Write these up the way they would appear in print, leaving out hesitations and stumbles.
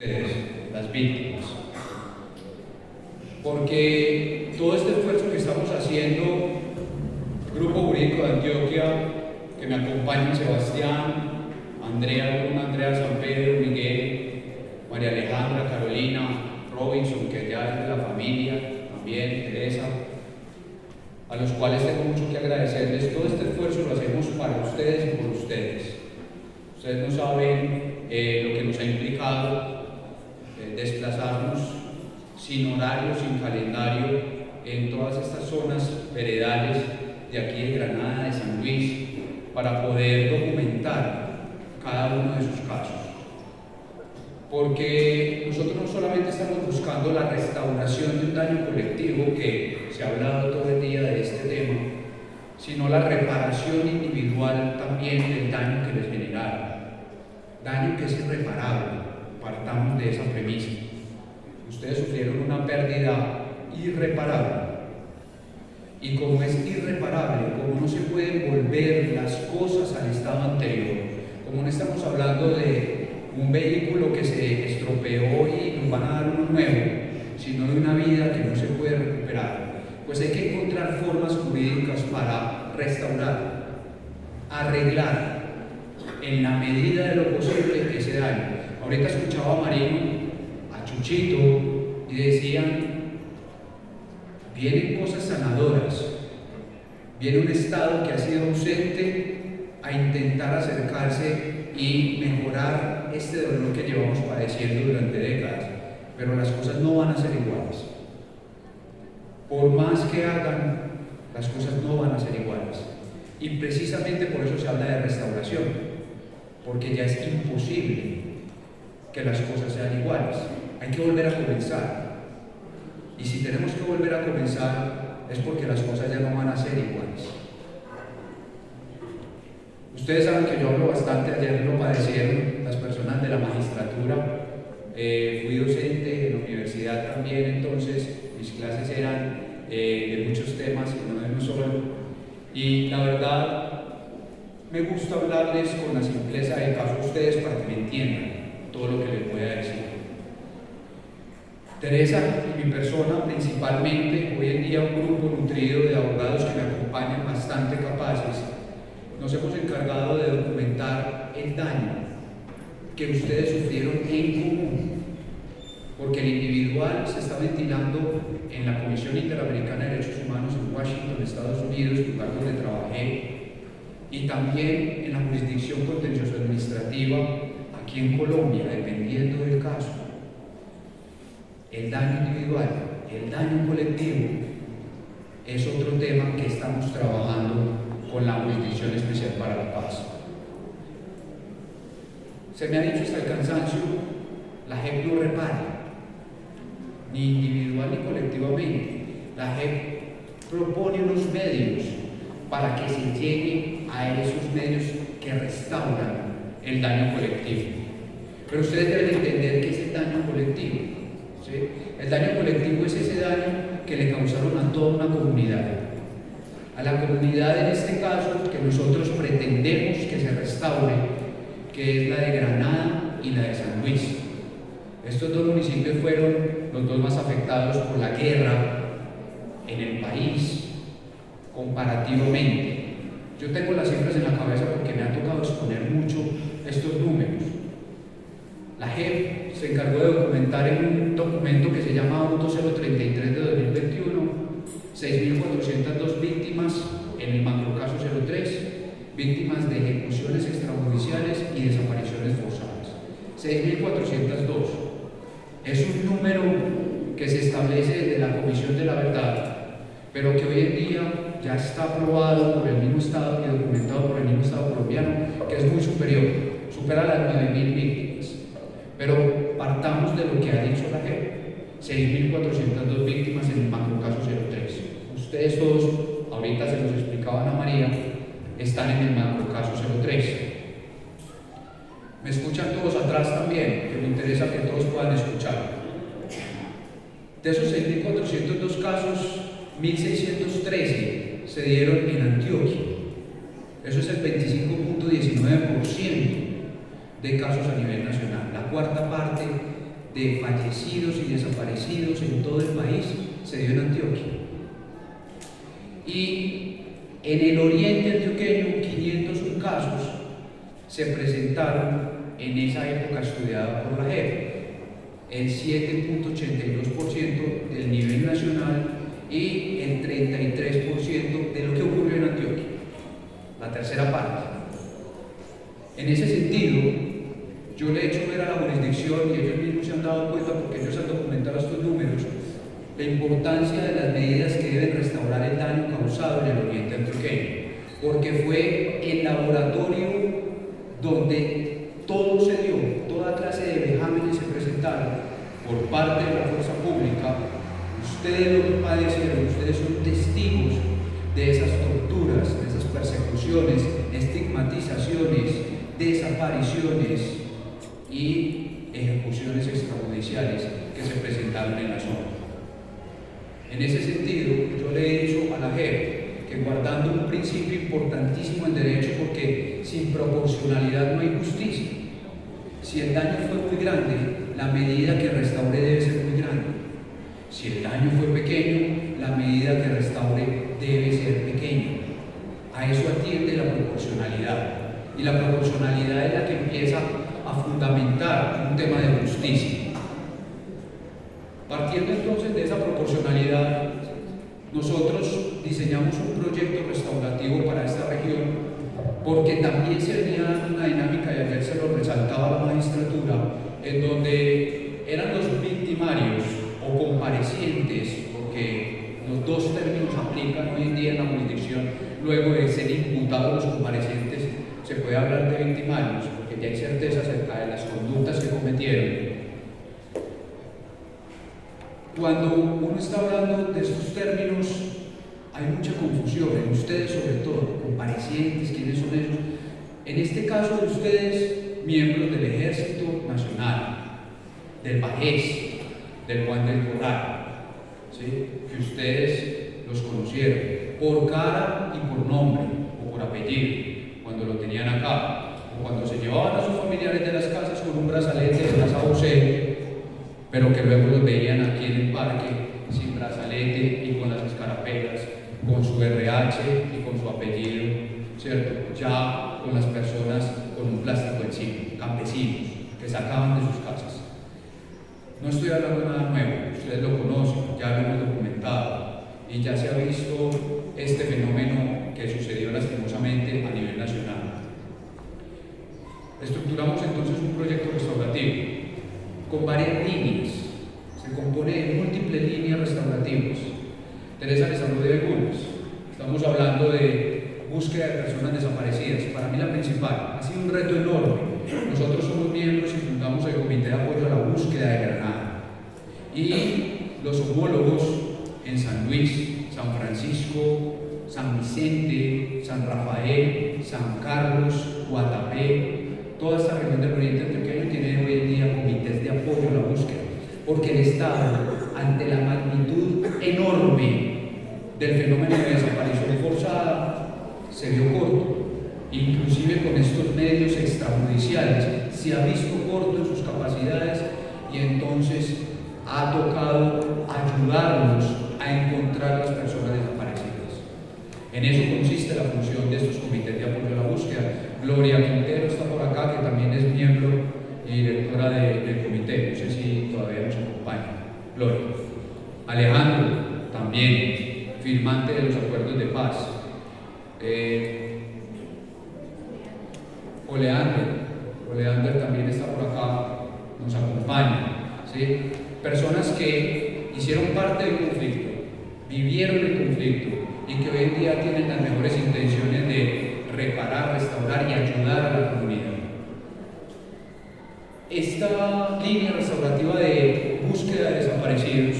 ustedes, las víctimas, porque todo este esfuerzo que estamos haciendo, Grupo Jurídico de Antioquia, que me acompañan Sebastián, Andrea Luna, Andrea San Pedro, Miguel, María Alejandra, Carolina, Robinson, que ya es de la familia, también Teresa, a los cuales tengo mucho que agradecerles. Todo este esfuerzo lo hacemos para ustedes y por ustedes. Ustedes no saben lo que nos ha implicado desplazarnos sin horario, sin calendario, en todas estas zonas veredales de aquí de Granada, de San Luis, para poder documentar cada uno de sus casos. Porque nosotros no solamente estamos buscando la restauración de un daño colectivo, que se ha hablado todo el día de este tema, sino la reparación individual también del daño que les generaron. Daño que es irreparable, partamos de esa premisa. Ustedes sufrieron una pérdida irreparable. Y como es irreparable, como no se pueden volver las cosas al estado anterior, como no estamos hablando de un vehículo que se estropeó y nos van a dar uno nuevo, sino de una vida que no se puede recuperar, pues hay que encontrar formas jurídicas para restaurar, arreglar, en la medida de lo posible, ese daño. Ahorita escuchaba a Marino, a Chuchito, y decían, vienen cosas sanadoras, viene un Estado que ha sido ausente a intentar acercarse y mejorar este dolor que llevamos padeciendo durante décadas, pero las cosas no van a ser iguales. Por más que hagan, las cosas no van a ser iguales. Y precisamente por eso se habla de restauración, porque ya es imposible que las cosas sean iguales. Hay que volver a comenzar. Y si tenemos que volver a comenzar, es porque las cosas ya no van a ser iguales. Ustedes saben que yo hablo bastante, ayer lo padecieron las personas de la magistratura. Fui docente en la universidad también, entonces mis clases eran de muchos temas y no de uno solo. Y la verdad, me gusta hablarles con la simpleza del caso a ustedes para que me entiendan todo lo que les voy a decir. Teresa y mi persona, principalmente, hoy en día un grupo nutrido de abogados que me acompañan bastante capaces, nos hemos encargado de documentar el daño que ustedes sufrieron en común, porque el individual se está ventilando en la Comisión Interamericana de Derechos Humanos en Washington, Estados Unidos, lugar donde trabajé, y también en la jurisdicción contencioso administrativa aquí en Colombia, dependiendo del caso. El daño individual, el daño colectivo, es otro tema que estamos trabajando con la Jurisdicción Especial para la Paz. Se me ha dicho hasta el cansancio, la JEP no repara, ni individual ni colectivamente. La JEP propone unos medios para que se llegue a esos medios que restauran el daño colectivo. Pero ustedes deben entender que es el daño colectivo. ¿Sí? El daño colectivo es ese daño que le causaron a toda una comunidad. A la comunidad, en este caso, que nosotros pretendemos que se restaure, que es la de Granada y la de San Luis. Estos dos municipios fueron los dos más afectados por la guerra en el país, comparativamente. Yo tengo las cifras en la cabeza porque me ha tocado exponer mucho estos números. La JEP se encargó de documentar en un documento que se llama Auto 033 de 2021, 6.402 víctimas en el macrocaso 03, víctimas de ejecuciones extrajudiciales y desapariciones forzadas. 6.402. Es un número que se establece desde la Comisión de la Verdad, pero que hoy en día ya está aprobado por el mismo Estado y documentado por el mismo Estado colombiano, que es muy superior, supera las 9.000 víctimas. Pero partamos de lo que ha dicho la JEP, 6.402 víctimas en el macrocaso 03. Ustedes todos, ahorita se los explicaba Ana María, están en el macrocaso 03. Me escuchan todos atrás también, que me interesa que todos puedan escuchar. De esos 6.402 casos, 1.613 se dieron en Antioquia. Eso es el 25.19% de casos a nivel nacional. La cuarta parte de fallecidos y desaparecidos en todo el país se dio en Antioquia. Y en el oriente antioqueño, 501 casos se presentaron en esa época estudiada por la JEP, el 7.82% del nivel nacional y el 33% de lo que ocurrió en Antioquia, la tercera parte. En ese sentido, yo le he hecho ver a la jurisdicción, y ellos mismos se han dado cuenta porque ellos han documentado estos números, la importancia de las medidas que deben restaurar el daño causado en el oriente antioqueño, porque fue el laboratorio donde todo se dio, toda clase de vejámenes se presentaron por parte de la fuerza pública. Ustedes lo padecieron, ustedes son testigos de esas torturas, de esas persecuciones, estigmatizaciones, desapariciones y ejecuciones extrajudiciales que se presentaron en la zona. En ese sentido, yo le he dicho a la JEP que, guardando un principio importantísimo en derecho, porque sin proporcionalidad no hay justicia, si el daño fue muy grande, la medida que restaure debe ser muy grande. Si el daño fue pequeño, la medida que restaure debe ser pequeña. A eso atiende la proporcionalidad. Y la proporcionalidad es la que empieza a fundamentar un tema de justicia. Partiendo entonces de esa proporcionalidad, nosotros diseñamos un proyecto restaurativo para esta región, porque también se venía dando una dinámica, y ayer se lo resaltaba la magistratura, en donde eran los victimarios o comparecientes, porque los dos términos aplican hoy en día en la jurisdicción. Luego de ser imputados los comparecientes, se puede hablar de victimarios, porque ya hay certeza acerca de las conductas que cometieron. Cuando uno está hablando de estos términos, hay mucha confusión en ustedes, sobre todo, comparecientes, quiénes son ellos. En este caso de ustedes, miembros del Ejército Nacional, del Bajés, del Juan del Corral, ¿sí? Que ustedes los conocieron por cara y por nombre o por apellido, cuando lo tenían acá, o cuando se llevaban a sus familiares de las casas con un brazalete de Plaza Vocero, pero que luego los veían aquí en el parque sin brazalete y con las escarapelas, con su RH y con su apellido, ¿cierto? Ya con las personas con un plástico encima, campesinos que sacaban de sus casas. No estoy hablando de nada nuevo, ustedes lo conocen, ya lo hemos documentado y ya se ha visto este fenómeno que sucedió lastimosamente a nivel nacional. Estructuramos entonces un proyecto restaurativo con varias líneas, se compone de múltiples líneas restaurativas. Teresa les habló de algunas. Estamos hablando de búsqueda de personas desaparecidas. Para mí la principal, ha sido un reto enorme. Nosotros somos miembros y fundamos el Comité de Apoyo a la Búsqueda de Granada. Y los homólogos en San Luis, San Francisco, San Vicente, San Rafael, San Carlos, Guatapé, toda esta región del Oriente Antioqueño tiene hoy en día comités de apoyo a la búsqueda, porque el Estado, ante la magnitud enorme del fenómeno de desaparición forzada, se vio corto. Inclusive con estos medios extrajudiciales se ha visto corto en sus capacidades, y entonces ha tocado ayudarnos a encontrar las personas desaparecidas. En eso consiste la función de estos comités de apoyo a la búsqueda. Gloria Quintero está por acá, que también es miembro y directora del comité, no sé si todavía nos acompaña. Gloria. Alejandro, también firmante de los acuerdos de paz. Oleander también está por acá, nos acompaña, ¿sí? Personas que hicieron parte del conflicto, vivieron el conflicto y que hoy en día tienen las mejores intenciones de reparar, restaurar y ayudar a la comunidad. Esta línea restaurativa de búsqueda de desaparecidos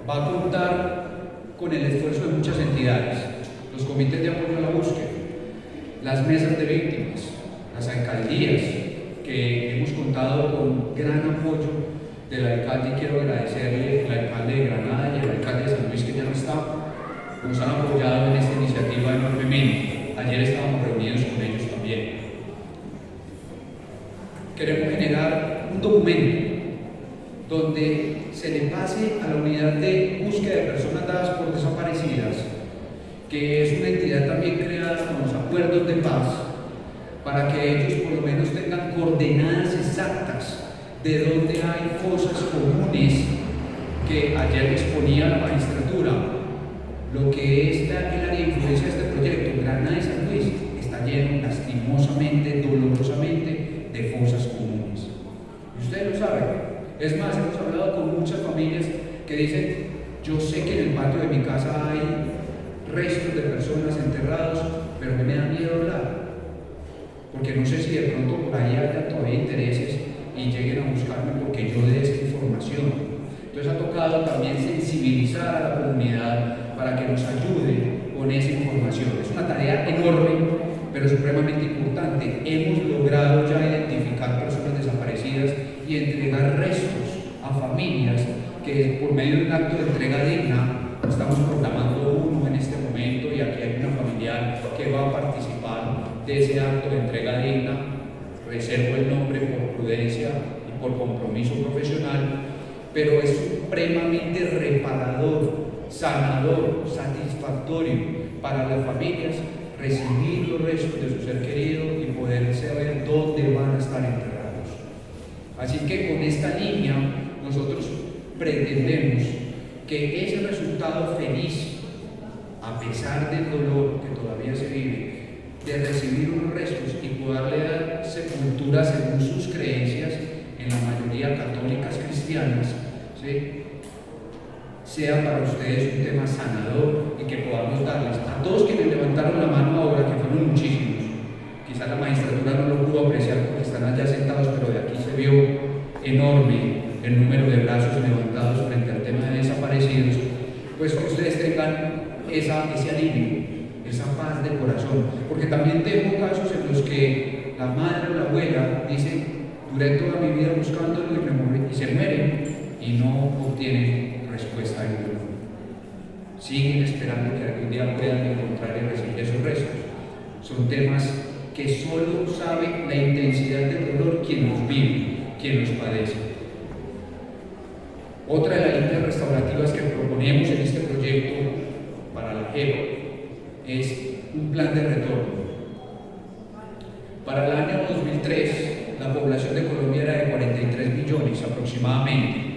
va a contar con el esfuerzo de muchas entidades, los comités de apoyo a la búsqueda, las mesas de víctimas, las alcaldías, que hemos contado con gran apoyo del alcalde, y quiero agradecerle al alcalde de Granada y al alcalde de San Luis, que ya no está, nos han apoyado en esta iniciativa enormemente. Ayer estábamos reunidos con ellos también. Queremos generar un documento donde se le pase a la unidad de búsqueda de personas dadas por desaparecidas, que es una entidad también creada con los acuerdos de paz, para que ellos por lo menos tengan coordenadas exactas de dónde hay fosas comunes que ayer exponía la magistratura. Lo que es el área de influencia de este proyecto, Granada y San Luis, está lleno lastimosamente, dolorosamente, de fosas comunes. Y ustedes lo saben. Es más, hemos hablado con muchas familias que dicen, yo sé que en el patio de mi casa hay restos de personas enterrados, pero me da miedo hablar, porque no sé si de pronto por ahí haya todavía intereses y lleguen a buscarme porque yo dé esta información. Entonces ha tocado también sensibilizar a la comunidad para que nos ayude con esa información. Es una tarea enorme, pero supremamente importante. Hemos logrado ya identificar personas desaparecidas y entregar restos a familias que por medio de un acto de entrega digna, estamos programando uno en este momento y aquí hay una familiar que va a participar de ese acto de entrega digna. Reservo el nombre por prudencia y por compromiso profesional, pero es supremamente reparador, sanador, satisfactorio para las familias recibir los restos de su ser querido y poder saber dónde van a estar enterrados. Así que con esta línea nosotros pretendemos que ese resultado feliz, a pesar del dolor que todavía se vive, de recibir unos restos y poderle dar sepultura según sus creencias, en la mayoría católicas cristianas, ¿sí?, sea para ustedes un tema sanador y que podamos darles a todos quienes levantaron la mano ahora, que fueron muchísimos. Quizás la magistratura no lo pudo apreciar porque están allá sentados, pero de aquí se vio enorme el número de brazos levantados frente al tema de desaparecidos. Pues que ustedes tengan ese alivio, esa paz de corazón, porque también tengo casos en los que la madre o la abuela dicen, duré toda mi vida buscándolo y se mueren y no obtienen respuesta alguna. Siguen esperando que algún día puedan encontrar y recibir esos restos. Son temas que solo sabe la intensidad del dolor quien los vive, quien los padece. Otra de las líneas restaurativas que proponemos en este proyecto para la JEP es un plan de retorno. Para el año 2003, la población de Colombia era de 43 millones aproximadamente.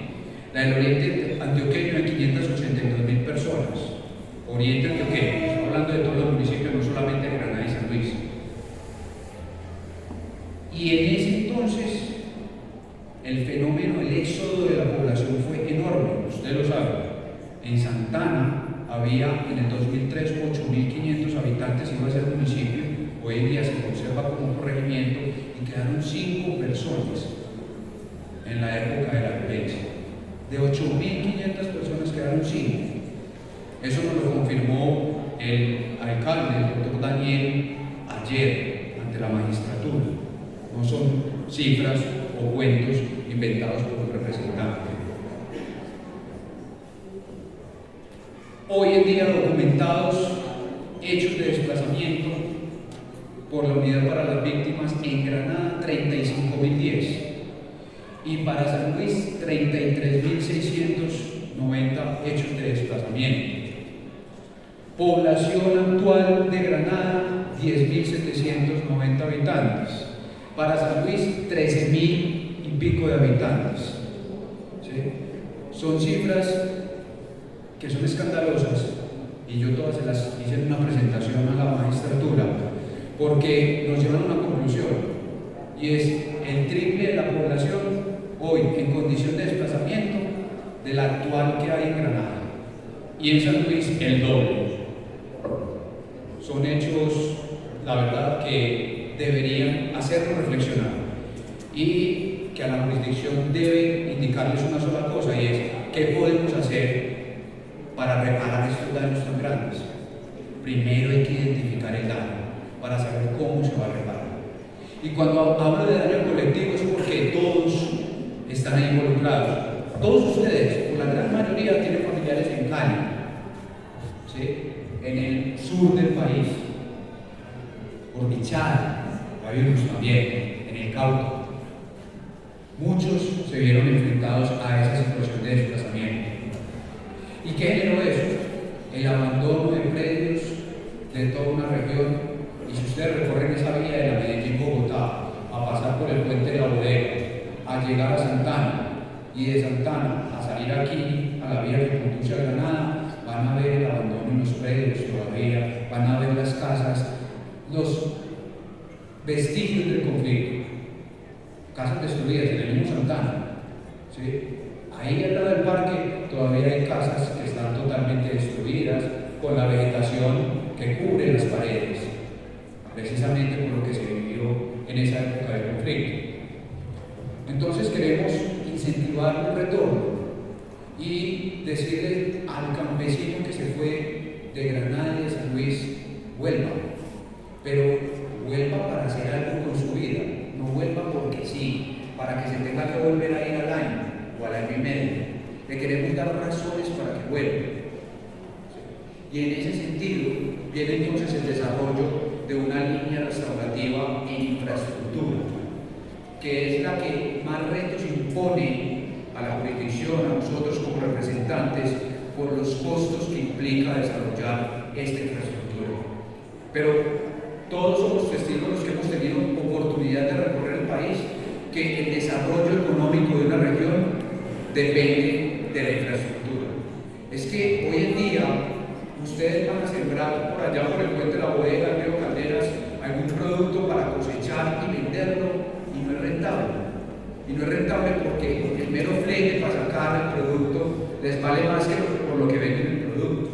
La del Oriente Antioqueño de 582.000 personas. Oriente Antioqueño, estamos hablando de todos los municipios, no solamente de Granada y San Luis. Y en ese entonces, el fenómeno del éxodo de la población fue enorme, ustedes lo saben. En Santana había en el 2003 8.500 habitantes, iba a ser el municipio, hoy en día se conserva como un corregimiento y quedaron 5 personas en la época de la violencia. De 8.500 personas quedaron 5. Eso nos lo confirmó el alcalde, el doctor Daniel, ayer ante la magistratura. No son cifras o cuentos inventados por un representante. Hoy en día documentados hechos de desplazamiento por la Unidad para las Víctimas en Granada 35.010 y para San Luis 33.690 hechos de desplazamiento. Población actual de Granada 10.790 habitantes. Para San Luis 13.000 y pico de habitantes. ¿Sí? Son cifras que son escandalosas y yo todas se las hice en una presentación a la magistratura porque nos llevan a una conclusión y es el triple de la población hoy en condición de desplazamiento de la actual que hay en Granada y en San Luis el doble. Son hechos, la verdad, que deberían hacernos reflexionar y que a la jurisdicción debe indicarles una sola cosa y es ¿qué podemos hacer para reparar estos daños tan grandes? Primero hay que identificar el daño para saber cómo se va a reparar. Y cuando hablo de daño colectivo es porque todos están ahí involucrados. Todos ustedes, por la gran mayoría, tienen familiares en Cali, ¿sí?, en el sur del país, por Bichada, hay unos también, en el Cauca. Muchos se vieron enfrentados a esa qué generó eso? El abandono de predios de toda una región. Y si ustedes recorren esa vía de la Medellín-Bogotá, a pasar por el puente de la Bodega, a llegar a Santana, y de Santana a salir aquí a la vía que conduce a Granada, van a ver el abandono en los predios todavía, van a ver las casas, los vestigios del conflicto, casas destruidas en el mismo Santana, ¿sí? Ahí al lado del parque todavía hay casas que están totalmente destruidas, con la vegetación que cubre las paredes, precisamente por lo que se vivió en esa época del conflicto. Entonces queremos incentivar un retorno y decirle al campesino que se fue de Granada y de San Luis, vuelva, pero vuelva para hacer algo con su vida, no vuelva porque sí, para que se tenga que volver a ir al año o al año y medio. Le queremos dar razones para que vuelva. Y en ese sentido viene entonces el desarrollo de una línea restaurativa en infraestructura, que es la que más retos impone a la jurisdicción, a nosotros como representantes, por los costos que implica desarrollar esta infraestructura. Pero todos somos testigos los que hemos tenido oportunidad de recorrer el país, que el desarrollo económico de una región depende de la infraestructura. Es que hoy en día ustedes van a sembrar por allá por el puente de la Bodega, el río Calderas, algún producto para cosechar y venderlo, y no es rentable. Y no es rentable porque el mero flete para sacar el producto les vale más que por lo que venden el producto.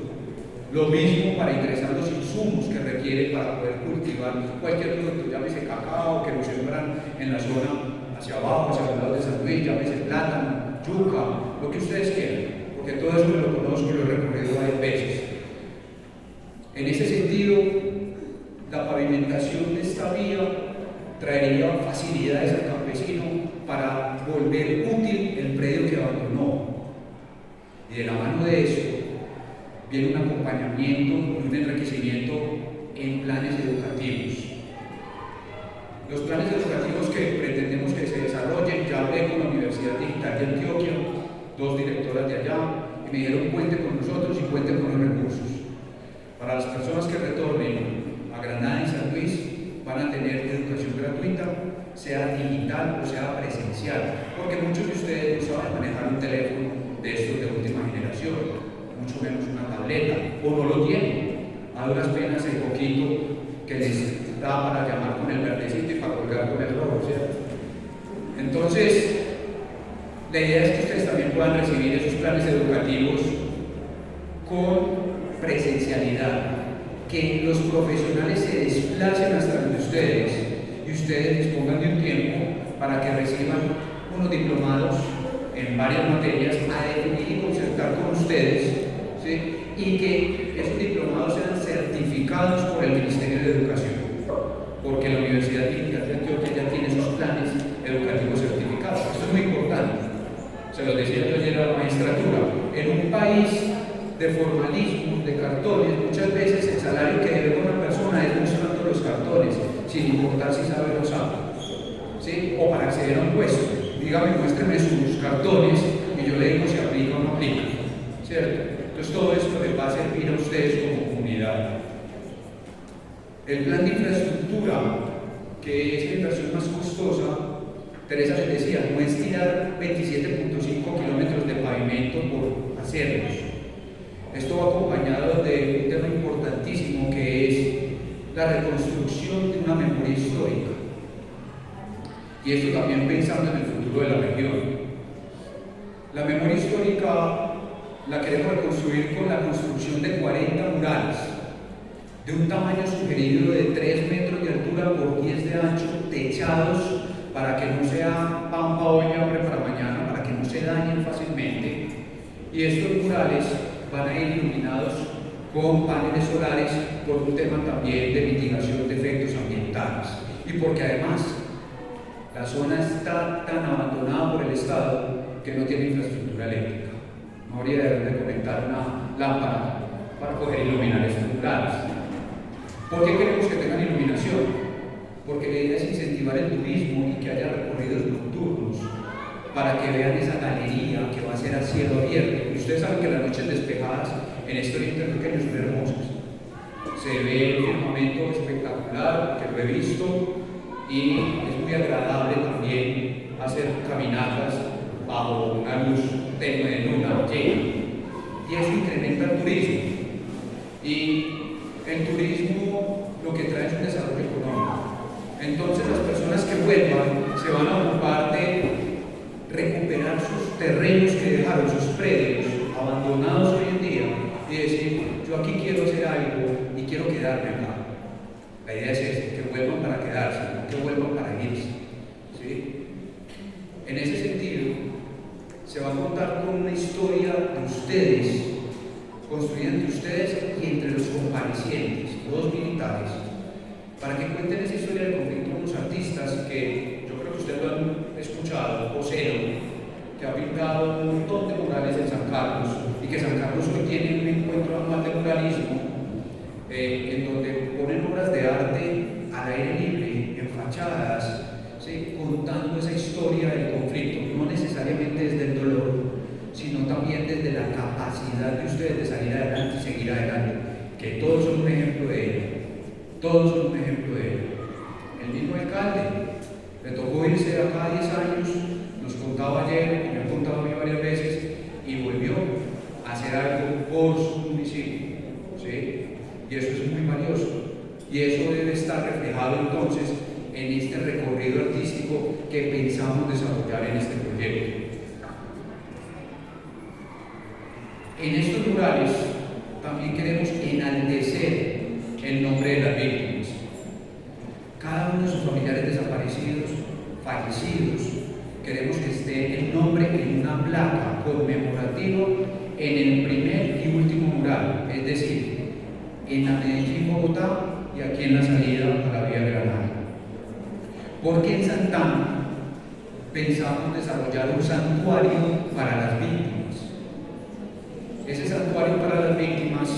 Lo mismo para ingresar los insumos que requieren para poder cultivar cualquier producto, llámese cacao, que lo sembran en la zona hacia abajo, hacia el lado de San Luis, llámese plátano, yuca, lo que ustedes quieran, porque todo eso lo conozco y lo he recorrido varias veces. En ese sentido, la pavimentación de esta vía traería facilidades al campesino para volver útil el predio que abandonó. Y de la mano de eso viene un acompañamiento y un enriquecimiento en planes educativos. Los planes educativos que pretendemos que se desarrollen, ya hablé con la Universidad Digital de Antioquia, 2 directoras de allá, y me dijeron cuenten con nosotros y cuenten con los recursos. Para las personas que retornen a Granada y San Luis, van a tener educación gratuita, sea digital o sea presencial, porque muchos de ustedes no saben manejar un teléfono de estos de última generación, mucho menos una tableta, o no lo tienen. A duras penas el poquito que les da para llamar con el verdecito y para colgar con el rojo, ¿cierto? Entonces, la idea es que ustedes también puedan recibir esos planes educativos con presencialidad, que los profesionales se desplacen hasta donde ustedes y ustedes dispongan de un tiempo para que reciban unos diplomados en varias materias a definir y concertar con ustedes, ¿sí? Y que esos diplomados sean certificados por el Ministerio de Educación, porque la Universidad Digital de Antioquia ya tiene sus planes educativos certificados. Esto es muy importante. Se lo decía yo ayer a la magistratura. En un país de formalismo, de cartones, muchas veces el salario que debe una persona es mostrando los cartones, sin importar si sabe o no sabe, ¿sí? O para acceder a un puesto, dígame, muéstreme sus cartones y yo le digo si aplica o no aplica, ¿cierto? Entonces todo esto les va a servir a ustedes como comunidad. El plan de infraestructura, que es la inversión más costosa, Teresa les decía, no es tirar 27.5 kilómetros de pavimento por hacerlos. Esto va acompañado de un tema importantísimo que es la reconstrucción de una memoria histórica. Y esto también pensando en el futuro de la región. La memoria histórica la queremos reconstruir con la construcción de 40 murales de un tamaño sugerido de 3 metros de altura por 10 de ancho, techados para que no sea pan para hoy y hambre para mañana, para que no se dañen fácilmente. Y estos murales van a ir iluminados con paneles solares por un tema también de mitigación de efectos ambientales y porque además la zona está tan abandonada por el Estado que no tiene infraestructura eléctrica. No habría de conectar una lámpara para poder iluminar estos murales. ¿Por qué queremos que tengan iluminación? Porque la idea es incentivar el turismo y que haya recorridos nocturnos para que vean esa galería que va a ser a cielo abierto. ustedes saben que las noches despejadas en este oriente pequeño son hermosas. Se ve el firmamento espectacular, que lo he visto, y es muy agradable también hacer caminatas bajo una luz tenue de luna llena. Y eso incrementa el turismo. Y el turismo lo que trae es un desarrollo económico. Entonces las personas que vuelvan se van a ocupar de recuperar sus terrenos que dejaron, sus predios abandonados hoy en día, y decir, yo aquí quiero hacer algo y quiero quedarme acá. La idea es esa, que vuelvan para quedarse, no que vuelvan para irse. ¿Sí? En ese sentido, se va a contar con una historia de ustedes, construida entre ustedes y entre los comparecientes, los militares, para que cuenten esa historia del conflicto con los artistas, que yo creo que ustedes lo han escuchado, Ocero, que ha pintado un montón de murales en San Carlos, y que San Carlos hoy tiene un encuentro anual de muralismo, en donde ponen obras de arte al aire libre, en fachadas, ¿sí? Contando esa historia del conflicto, no necesariamente desde el dolor, sino también desde la capacidad de ustedes de salir adelante y seguir adelante, que todos son un ejemplo de ello, todos son un ejemplo de ello. El mismo alcalde, le tocó irse de acá 10 años, nos contaba ayer, y me ha contado a mí varias veces, y volvió a hacer algo por su municipio, ¿sí? Y eso es muy valioso, y eso debe estar reflejado entonces en este recorrido artístico que pensamos desarrollar en este proyecto. En estos murales también queremos enaltecer el nombre de las víctimas. Cada uno de sus familiares desaparecidos, fallecidos, queremos que esté el nombre en una placa conmemorativa en el primer y último mural, es decir, en la Medellín, Bogotá y aquí en la salida a la vía Granada. Porque en Santana pensamos desarrollar un santuario para las víctimas. Ese santuario para las víctimas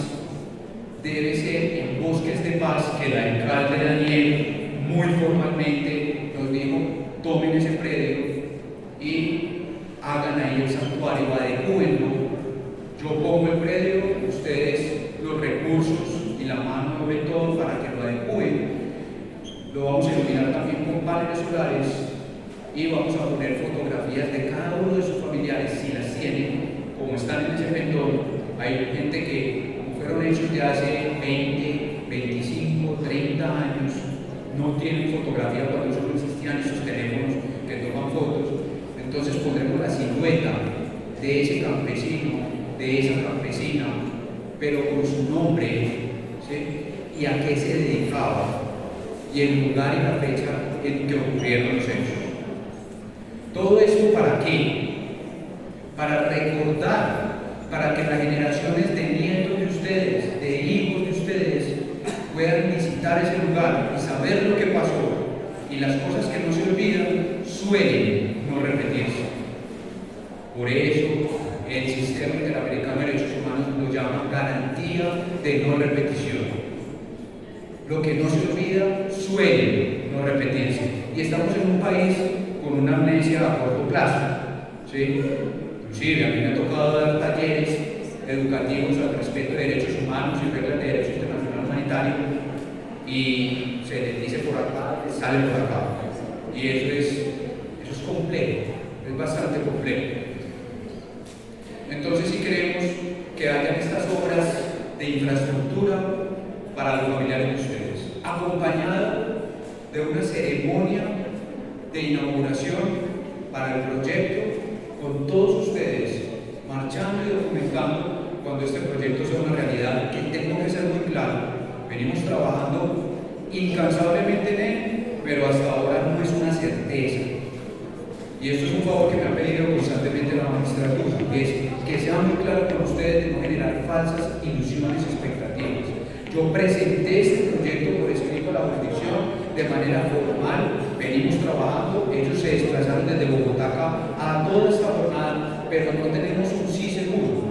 debe ser en Bosques de Paz, que el alcalde Daniel muy formalmente nos dijo, tomen ese predio y hagan ahí el santuario, adecúenlo. Yo pongo el predio, ustedes los recursos y la mano de todo para que lo adecúen. Lo vamos a iluminar también con paneles solares y vamos a poner fotografías de cada uno de sus familiares, si las tienen, como están en ese pendón. Hay gente que fueron hechos de hace 20, 25, 30 años, no tienen fotografía cuando solo existían esos teléfonos que toman fotos. Entonces pondremos la silueta de ese campesino, de esa campesina, pero con su nombre, ¿sí? Y a qué se dedicaba, y el lugar y la fecha en que ocurrieron los hechos. ¿Todo esto para qué? Para recordar, para que las generaciones de nietos de ustedes, de hijos de ustedes, puedan visitar ese lugar y saber lo que pasó, y las cosas que no se olvidan suelen no repetirse. Por eso el sistema interamericano de derechos humanos lo llama garantía de no repetición. Lo que no se olvida suele no repetirse. Y estamos en un país con una amnesia a corto plazo, ¿sí? Inclusive a mí me ha tocado dar talleres educativos al respecto de derechos humanos y reglas de derecho internacional humanitario, y se les dice por acá, les sale por acá. Y eso es complejo, es bastante complejo. Entonces, si queremos que hayan estas obras de infraestructura para los familiares de ustedes, acompañada de una ceremonia de inauguración para el proyecto, con todos ustedes marchando y documentando cuando este proyecto sea una realidad, que tengo que ser muy claro, venimos trabajando incansablemente en él, pero hasta ahora no es una certeza. Y esto es un favor que me ha pedido constantemente la magistratura, que es que sea muy claro con ustedes de no generar falsas ilusiones y expectativas. Yo presenté este proyecto por escrito a la jurisdicción de manera formal, venimos trabajando, ellos se desplazaron desde Bogotá acá a toda esta jornada, pero no tenemos un sí seguro.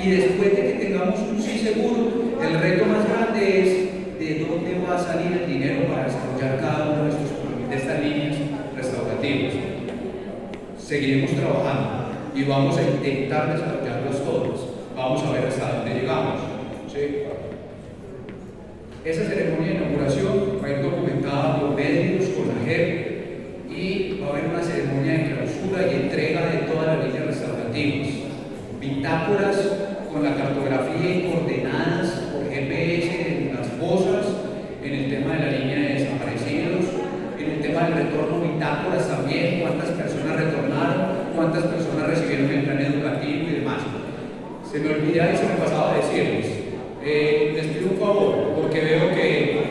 Y después de que tengamos un sí seguro, el reto más grande es de dónde va a salir el dinero para desarrollar cada una de estas líneas restaurativas. Seguiremos trabajando, y vamos a intentar desarrollarlas todas. Vamos a ver hasta dónde llegamos. ¿Sí? Esa ceremonia de inauguración va a ir documentada por medios, con la JEP, y va a haber una ceremonia de clausura y entrega de todas las líneas restaurativas. Bitácoras con la cartografía y coordenadas por GPS en las fosas, en el tema de la línea de desaparecidos, en el tema del retorno, bitácoras también, cuántas personas retornaron, cuántas personas recibieron el plan educativo y demás. Se me olvidaba y se me pasaba a decirles. Les pido un favor, porque veo que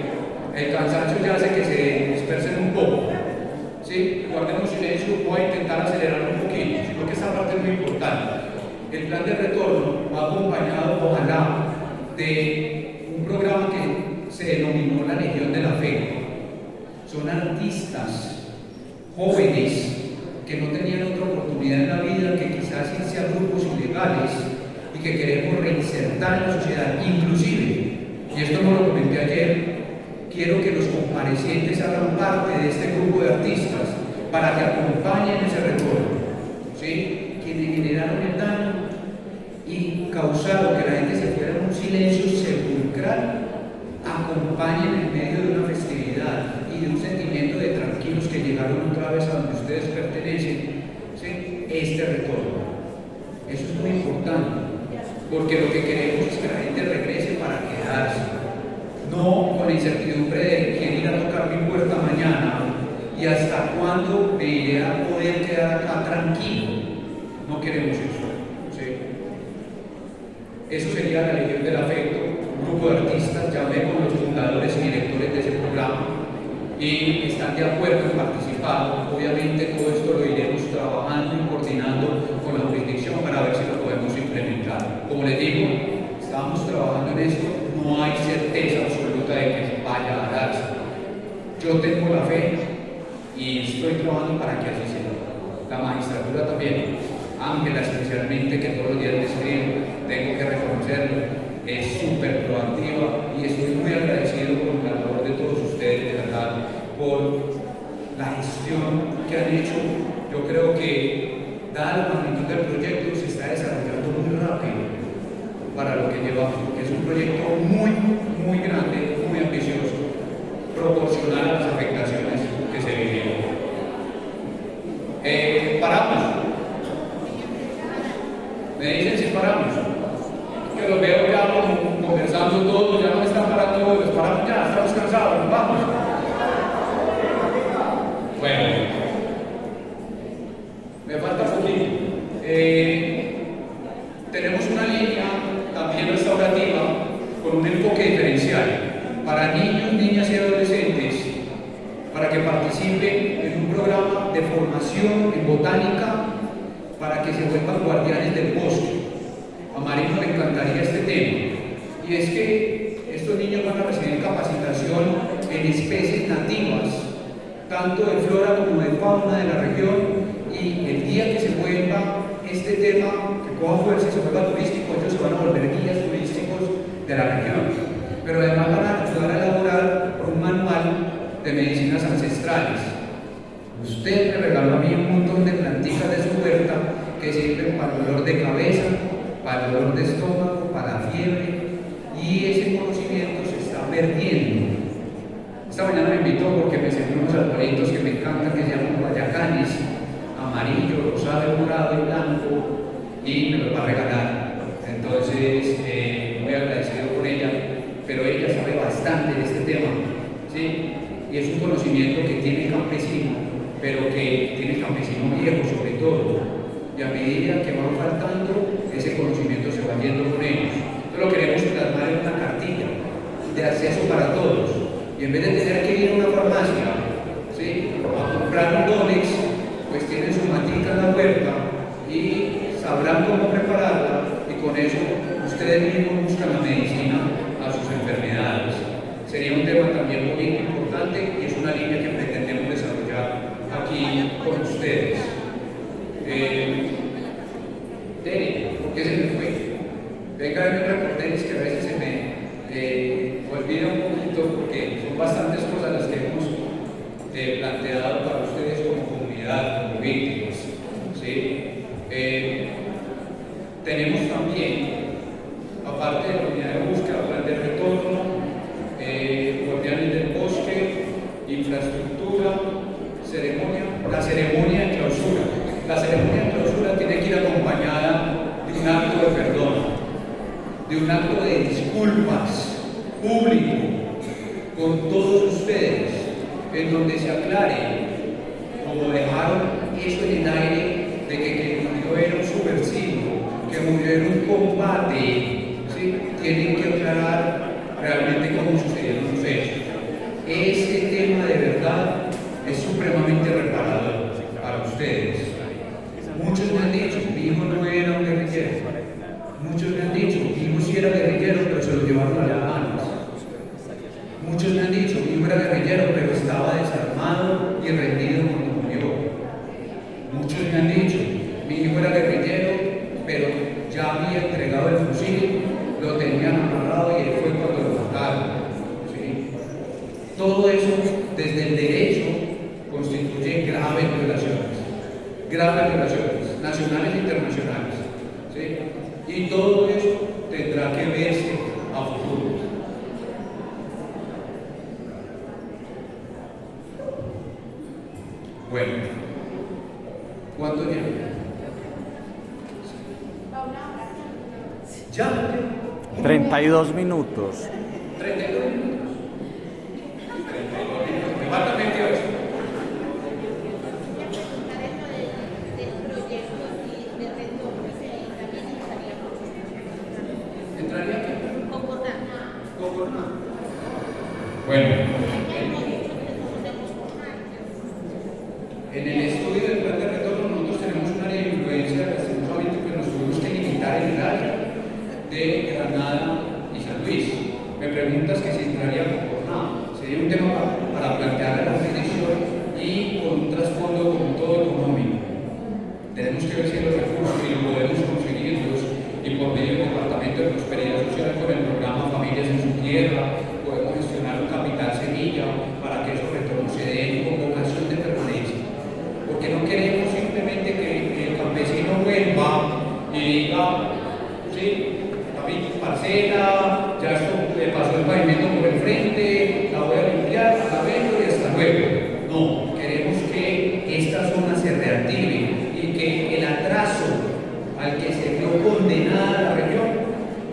el cansancio ya hace que se dispersen un poco. ¿Sí? Guardemos silencio, voy a intentar acelerar un poquito, creo que esta parte es muy importante. El plan de retorno va acompañado, ojalá, de un programa que se denominó la Legión de la Fe. Son artistas jóvenes que no tenían otra oportunidad en la vida que quizás irse a grupos ilegales y que queremos reinsertar en la sociedad. Inclusive, y esto no lo comenté ayer, quiero que los comparecientes hagan parte de este grupo de artistas para que acompañen ese retorno. ¿Sí? Quienes generaron el daño y causaron que la gente se fuera en un silencio sepulcral, acompañen en medio de una festividad y de un sentimiento de tranquilos que llegaron otra vez a donde ustedes pertenecen. ¿Sí? Este retorno. Eso es muy importante, porque lo que queremos es que la gente regrese para quedarse, no con la incertidumbre de quién ir a tocar mi puerta mañana y hasta cuándo me iré a poder quedar acá tranquilo. No queremos eso. ¿Sí? Eso sería la Legión del Afecto, un grupo de artistas. Ya hablé con los fundadores y directores de ese programa y están de acuerdo en participar. Obviamente todo esto lo iremos trabajando y coordinando con la jurisdicción para ver si lo podemos implementar. Como les digo, estamos trabajando en esto, no hay certeza absoluta de que vaya a darse. Yo tengo la fe y estoy trabajando para que así sea. La magistratura también. Ángela especialmente, que todos los días me escribe, tengo que reconocerlo, es súper proactiva y estoy muy agradecido con la labor de todos ustedes, de verdad, por la gestión que han hecho. Yo creo que, dada la magnitud del proyecto, se está desarrollando muy rápido para lo que llevamos, porque es un proyecto muy, muy grande, muy ambicioso, proporcional a las afectaciones que se vivieron. Paramos. Me dicen si paramos, que los veo ya como conversando todos, ya no me están parando, los paramos ya, estamos cansados, nos vamos. Bueno, me falta poquito. Tenemos una línea también restaurativa con un enfoque diferencial para niños, niñas y adolescentes, para que participen en un programa de formación en botánica para que se vuelvan guardianes del bosque. A Marino le encantaría este tema. Y es que estos niños van a recibir capacitación en especies nativas, tanto de flora como de fauna de la región, y el día que se vuelva este tema, que coja fuerza y se vuelva turístico, ellos se van a volver guías turísticos de la región. Pero además van a ayudar a elaborar un manual de medicinas ancestrales. Usted me regaló a mí un montón de plantitas de su huerta que sirven para el dolor de cabeza, para el dolor de estómago, para la fiebre, y ese conocimiento se está perdiendo. Esta mañana me invitó porque me sentí unos arbolitos que me encantan, que se llaman guayacanes, amarillo, rosado, morado y blanco, y me los va a regalar. Entonces, muy agradecido con ella, pero ella sabe bastante de este tema, ¿sí? Y es un conocimiento que tiene el campesino, pero que tiene el campesino viejo sobre todo, y a medida que van faltando, ese conocimiento se va yendo con ellos. Entonces lo queremos plasmar en una cartilla de acceso para todos, y en vez de tener que ir a una farmacia, ¿sí?, a comprar un Dolex, pues tienen su matica en la huerta y sabrán cómo prepararla, y con eso ustedes mismos buscan la medicina a sus enfermedades. Sería un tema también muy importante y es una línea que pretendemos desarrollar aquí con ustedes. Tere, ¿por qué se me fue? Venga, me recordéis que a veces se me olvida un poquito porque son bastantes cosas las que hemos planteado para ustedes como comunidad, como víctimas. ¿Sí? Tenemos también, aparte de la unidad de búsqueda, plan de retorno, guardianes del bosque, infraestructura, la ceremonia de clausura. La ceremonia de clausura tiene que ir acompañada de un acto de perdón, de un acto de disculpas público con todos ustedes, en donde se aclare, como dejaron eso en el aire, de que murió era un subversivo, que murió en un combate, ¿sí? Tienen que aclarar realmente cómo sucedieron los hechos. Ese tema de verdad es supremamente reparador para ustedes. Muchos me han dicho, mi hijo no era un guerrillero. Muchos me han dicho, mi hijo sí era guerrillero, pero se lo llevaron a las manos. Muchos me han dicho, mi hijo era guerrillero, pero estaba desarmado y rendido cuando murió. Muchos me han dicho, mi hijo era guerrillero, pero ya había entregado el fusil, lo tenían amarrado y él fue cuando lo mataron. ¿Sí? Todo eso, desde el derecho, constituye graves violaciones, nacionales e internacionales. ¿Sí? Y todo eso tendrá que verse a futuro. Bueno, ¿cuánto lleva? ¿Ya? 32 minutos. 32 minutos. Me falta 28. ¿Entraría aquí? Concordar. Bueno, en el estudio del plan de retorno nosotros tenemos un área de influencia lastimosamente que nos tuvimos que limitar en el área de Granada y San Luis. Me preguntas que si entraría Concordar. Sería un tema para plantear la definición y con un trasfondo como todo económico. Tenemos que ver si los recursos y lo podemos conseguirlos y por medio del Departamento de Prosperidad Social con el programa Familias en su Tierra podemos gestionar un capital semilla para que esos retornos se den con vocación de permanencia. Porque no queremos simplemente que el campesino vuelva y diga, sí, mi parcela, ya esto le pasó el pavimento por el frente, la voy a limpiar, la vendo y hasta luego. No, queremos que esta zona se reactive y que el atraso al que se vio condenada la región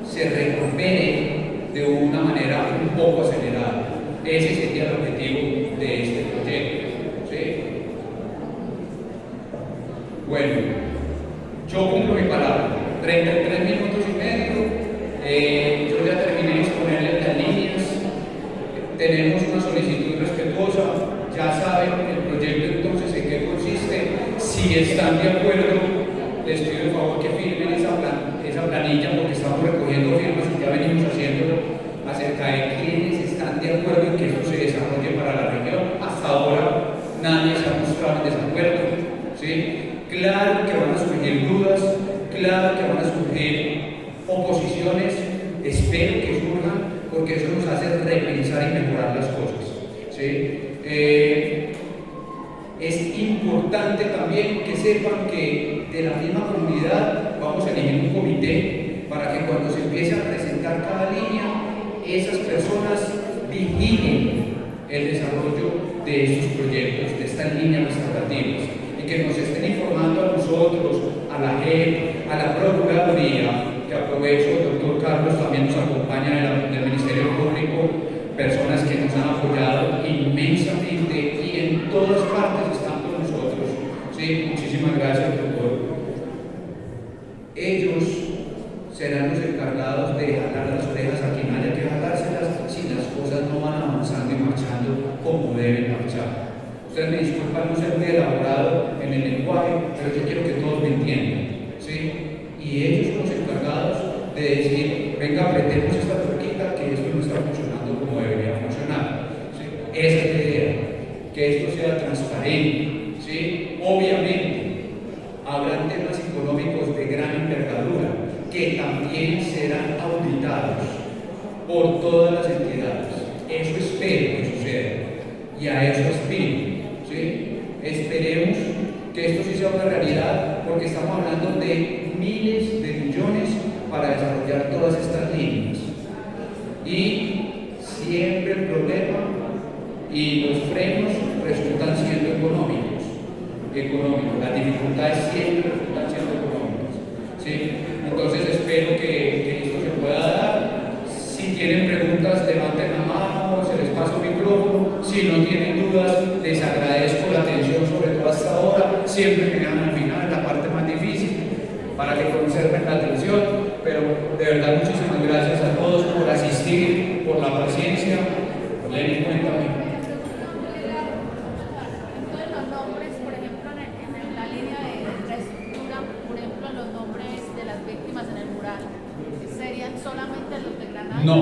se recupere de una manera un poco acelerada. Ese sería el objetivo de este proyecto. ¿Sí? Bueno, yo cumplo mi palabra. 33 minutos y medio. Yo ya terminé de exponerles las líneas. Tenemos una solicitud respetuosa. Ya saben el proyecto entonces en qué consiste. Si están de acuerdo, les pido el favor que firmen esa planilla porque estamos recogiendo firmas y ya venimos haciéndolo acerca de quienes están de acuerdo en que esto se desarrolle para la región. Hasta ahora nadie se ha mostrado en desacuerdo. ¿Sí? Claro que van a surgir dudas, claro que van a surgir oposiciones, espero que surjan porque eso nos hace repensar y mejorar las cosas. ¿Sí? Es importante también que sepan que de la misma comunidad vamos a elegir un comité para que cuando se empiece a presentar cada línea, esas personas vigilen el desarrollo de estos proyectos, de estas líneas restaurativas, y que nos estén informando a nosotros, a la JEP, a la Procuraduría, que aprovecho, el doctor Carlos también nos acompaña del Ministerio Público, personas que nos han apoyado inmensamente y en todas partes están con nosotros. Sí, muchísimas gracias, doctor. Ellos serán los encargados de jalar las orejas a quien haya que jalárselas si las cosas no van avanzando y marchando como deben marchar. Ustedes me disculpan no ser muy elaborado en el lenguaje, pero yo quiero que todos me entiendan. ¿Sí? Y ellos son los encargados de decir, venga, apretemos esta tuerquita que esto no está funcionando como debería funcionar. ¿Sí? Esa es la idea, que esto sea transparente. ¿Sí? Obviamente, habrán temas económicos de gran envergadura que también serán auditados por todas las entidades. Eso espero que suceda y a eso aspiro. ¿Sí? Esperemos que esto sí sea una realidad porque estamos hablando de miles de millones y los frenos resultan siendo económicos. Las dificultades siempre resultan siendo económicas. ¿Sí? Entonces espero que esto se pueda dar. Si tienen preguntas, levanten la mano, se les pasa un micrófono. Si no tienen dudas, les agradezco la atención, sobre todo hasta ahora. Siempre me dejan al final, la parte más difícil, para que conserven la atención. Pero de verdad, muchísimas gracias a todos por asistir, por la paciencia. Lenny, cuéntame. Solamente los de Granada. No,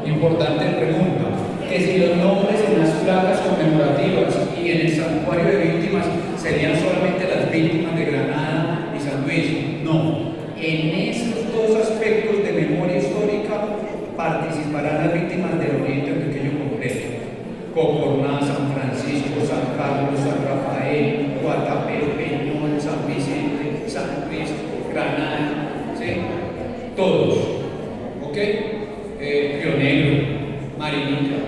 importante pregunta, que si los nombres en las placas conmemorativas y en el santuario de víctimas serían solamente las víctimas de Granada y San Luis. No, en esos dos aspectos de memoria histórica participarán las víctimas del Oriente Pequeño completo: Cocorná, San Francisco, San Carlos, San Rafael, Guatapé, Peñón, San Vicente, San Luis, Granada, ¿sí? Todos. Río Negro, Marinilla,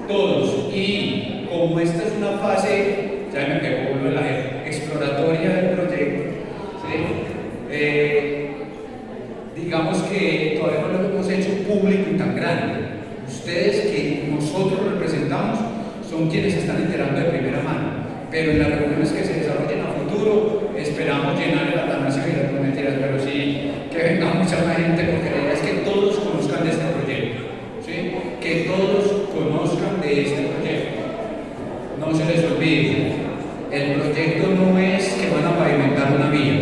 todos. Y como esta es una fase, ya me pegó lo de la exploratoria del proyecto, ¿sí? Digamos que todavía no lo hemos hecho público y tan grande. Ustedes que nosotros representamos son quienes se están enterando de primera mano, pero en las reuniones que se desarrollen a futuro esperamos llenar el Atanasio y las mentiras, pero sí que venga mucha más gente, porque la idea es que todos conozcan de este proyecto, ¿sí? Que todos conozcan de este proyecto. No se les olvide, el proyecto no es que van a pavimentar una vía,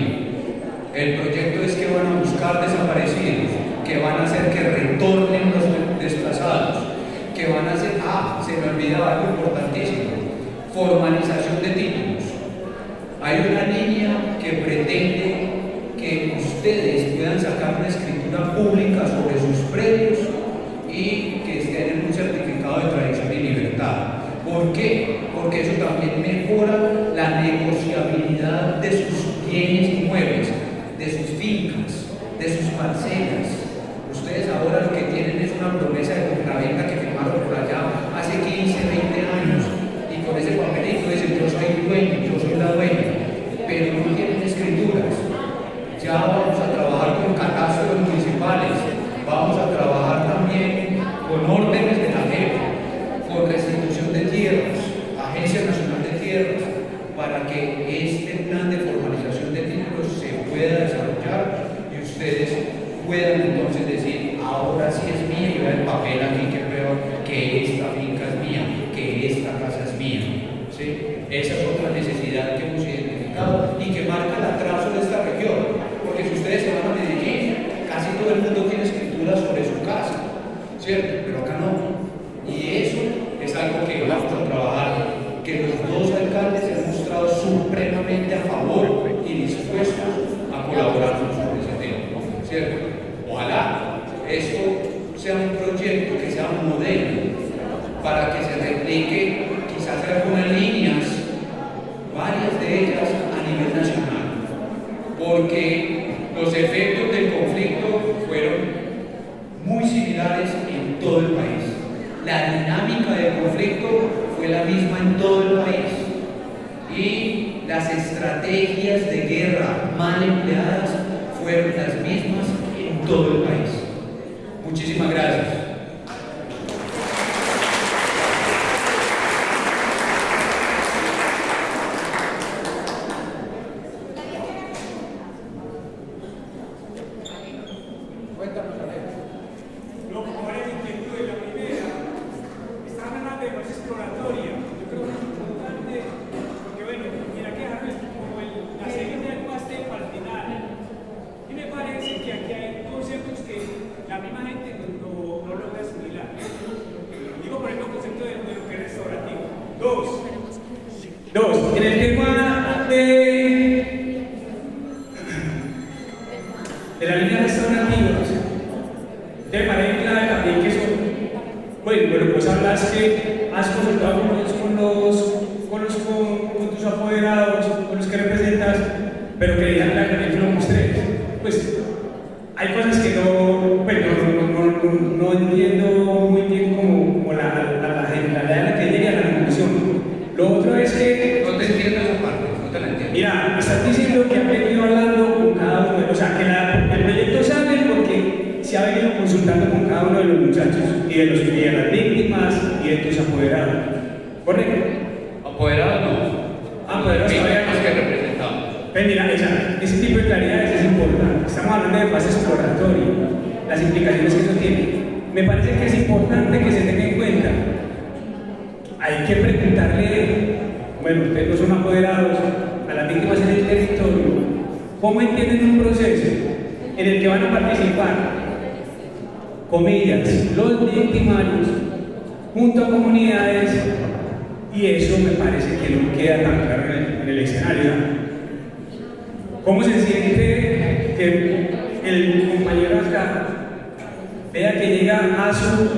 el proyecto es que van a buscar desaparecidos, que van a hacer que retornen los desplazados, que van a hacer, se me olvidaba algo importantísimo, formalización de títulos. Hay una línea que pretende que ustedes puedan sacar una escritura pública sobre sus predios y que estén en un certificado de tradición y libertad. ¿Por qué? Porque eso también mejora la negociabilidad de sus bienes inmuebles, de sus fincas, de sus parcelas. Ustedes ahora lo que tienen es una promesa de compraventa que firmaron por allá hace 15, 20 años, y con ese papelito dicen: yo soy dueño, yo soy la dueña, pero no tienen escrituras. Ya vamos a trabajar con catastros municipales, vamos a trabajar también con órdenes de la JEP, con restitución de tierras, Agencia Nacional de Tierras, para que este plan de formalización de títulos se pueda desarrollar y ustedes puedan entonces decir: ahora sí es mía, y vean el papel aquí que veo que esta finca es mía, que esta casa es mía, ¿sí? Esa es otra necesidad que hemos identificado y que marca el atraso de esta región, porque si ustedes se van a Medellín, casi todo el mundo tiene escritura sobre su casa, ¿cierto? Pero acá no. Y eso es algo que vamos a trabajar, que los dos alcaldes se han mostrado supremamente a favor y dispuestos a colaborar sobre ese tema, ¿cierto? Ojalá esto sea un proyecto que sea un modelo para que se replique quizás algunas líneas, varias de ellas a nivel nacional, porque los efectos del conflicto fueron muy similares en todo el país. La dinámica del conflicto fue la misma en todo el país y las estrategias de guerra mal empleadas fueron las mismas en todo el país. Muchísimas gracias. Dos, en el tema de la línea restaurativa, te parece clave también que son, bueno, pues hablas que has consultado con tus apoderados, con los que representas, pero que digan claramente lo mostré. Pues hay cosas que no entiendo muy bien como la gente cada uno de los muchachos y de las víctimas y de tus apoderados. ¿Correcto? Apoderado no. Apoderados todavía Víctimas que representamos. Pues mira, ese tipo de claridades es importante. Estamos hablando de fase exploratoria, las implicaciones que eso tiene. Me parece que es importante que se tenga en cuenta. Hay que preguntarle, bueno, ustedes no son apoderados, a las víctimas en el territorio, ¿cómo entienden un proceso en el que van a participar, comillas, los victimarios, junto a comunidades? Y eso me parece que no queda tan claro en el escenario. ¿Cómo se siente que el compañero acá vea que llega a su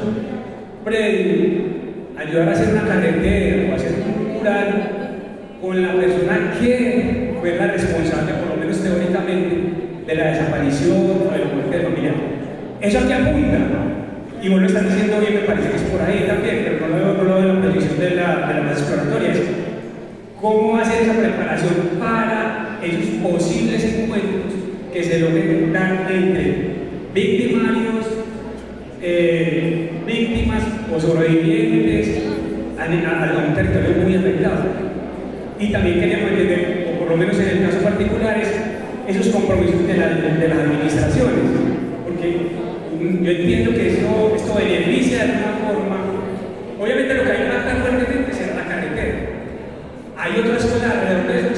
predio a ayudar a hacer una carretera o a hacer un mural con la persona que fue la responsable, por lo menos teóricamente, de la desaparición o de la muerte de familia? Eso aquí apunta, y vos lo estás diciendo bien, me parece que es por ahí también, pero no lo veo en la proyección de la más exploratoria. Es cómo hacer esa preparación para esos posibles encuentros que se logren dar entre victimarios, víctimas o sobrevivientes a un territorio muy afectado. Y también queríamos entender, o por lo menos en el caso particular, esos compromisos de las administraciones, porque yo entiendo que esto beneficia de alguna forma. Obviamente lo que hay que tratar fuertemente será la carretera. Hay otras cosas alrededor de eso,